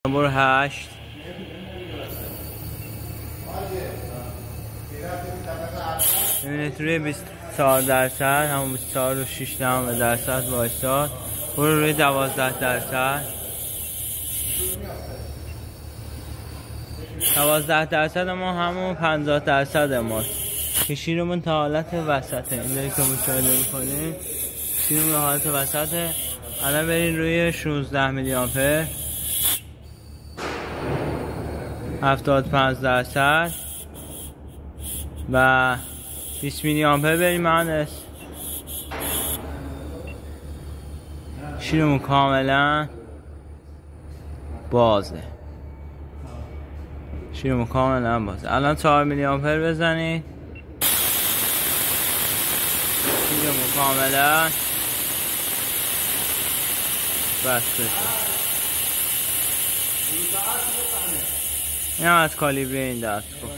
برو 8 میبینید روی 24% همون 24.6% وایستاد. برو روی 12%. 12% ما همون 50% ماست که شیرمون تا حالت وسطه. این داری که مشاهده میکنیم شیرمون تا حالت وسطه. الان برین روی 16 میلی آمپر 75% و 20 میلی آمپر بریم مهندس. شیرمون کاملا بازه. شیرمون کاملا بازه. الان 4 میلی آمپر بزنید. شیرمون کاملا بسته شد. این هم از کالیبر این دست کن.